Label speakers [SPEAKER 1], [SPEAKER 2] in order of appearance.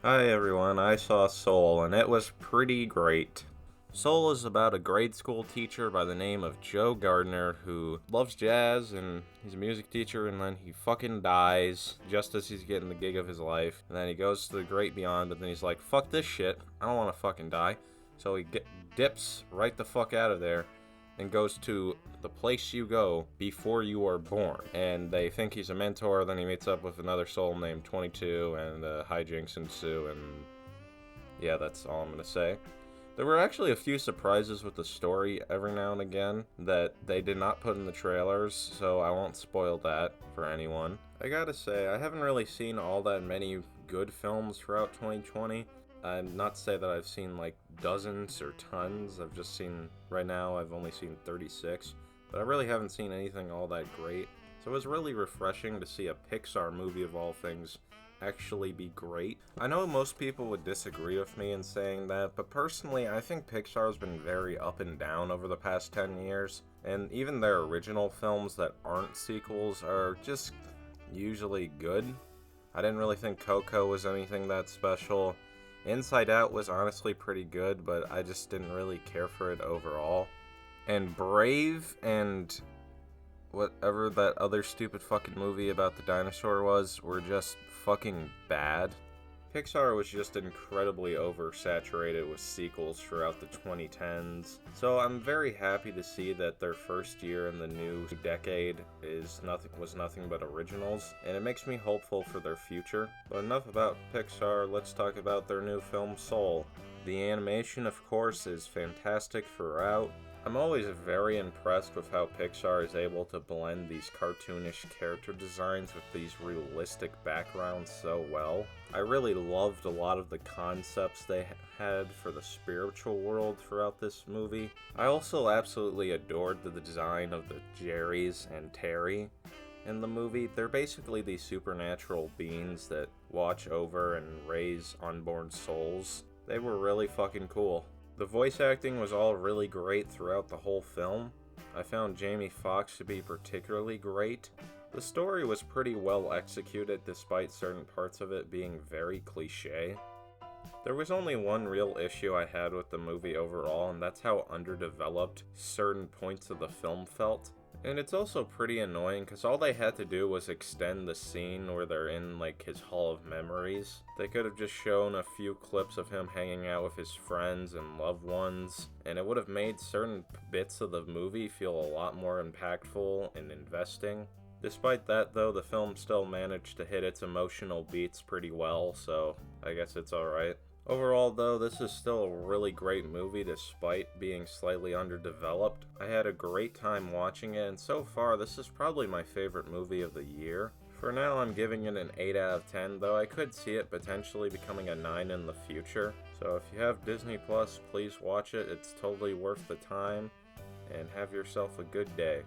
[SPEAKER 1] Hi everyone, I saw Soul and it was pretty great. Soul is about a grade school teacher by the name of Joe Gardner who loves jazz and he's a music teacher and then he fucking dies just as he's getting the gig of his life. And then he goes to the great beyond, but then he's like, fuck this shit, I don't want to fucking die. So he dips right the fuck out of there and goes to the place you go before you are born. And they think he's a mentor, then he meets up with another soul named 22 and hijinks ensue, and yeah, that's all I'm gonna say. There were actually a few surprises with the story every now and again that they did not put in the trailers, so I won't spoil that for anyone. I gotta say, I haven't really seen all that many good films throughout 2020. Not to say that I've seen like dozens or tons, right now, I've only seen 36, but I really haven't seen anything all that great. So it was really refreshing to see a Pixar movie of all things actually be great. I know most people would disagree with me in saying that, but personally, I think Pixar's been very up and down over the past 10 years, and even their original films that aren't sequels are just usually good. I didn't really think Coco was anything that special. Inside Out was honestly pretty good, but I just didn't really care for it overall. And Brave and whatever that other stupid fucking movie about the dinosaur was were just fucking bad. Pixar was just incredibly oversaturated with sequels throughout the 2010s, so I'm very happy to see that their first year in the new decade was nothing but originals, and it makes me hopeful for their future. But enough about Pixar, let's talk about their new film Soul. The animation, of course, is fantastic throughout. I'm always very impressed with how Pixar is able to blend these cartoonish character designs with these realistic backgrounds so well. I really loved a lot of the concepts they had for the spiritual world throughout this movie. I also absolutely adored the design of the Jerrys and Terry in the movie. They're basically these supernatural beings that watch over and raise unborn souls. They were really fucking cool. The voice acting was all really great throughout the whole film. I found Jamie Foxx to be particularly great. The story was pretty well executed despite certain parts of it being very cliche. There was only one real issue I had with the movie overall, and that's how underdeveloped certain points of the film felt. And it's also pretty annoying because all they had to do was extend the scene where they're in like his Hall of Memories. They could have just shown a few clips of him hanging out with his friends and loved ones, and it would have made certain bits of the movie feel a lot more impactful and investing. Despite that though, the film still managed to hit its emotional beats pretty well, so I guess it's alright. Overall, though, this is still a really great movie despite being slightly underdeveloped. I had a great time watching it, and so far, this is probably my favorite movie of the year. For now, I'm giving it an 8 out of 10, though I could see it potentially becoming a 9 in the future. So if you have Disney Plus, please watch it. It's totally worth the time, and have yourself a good day.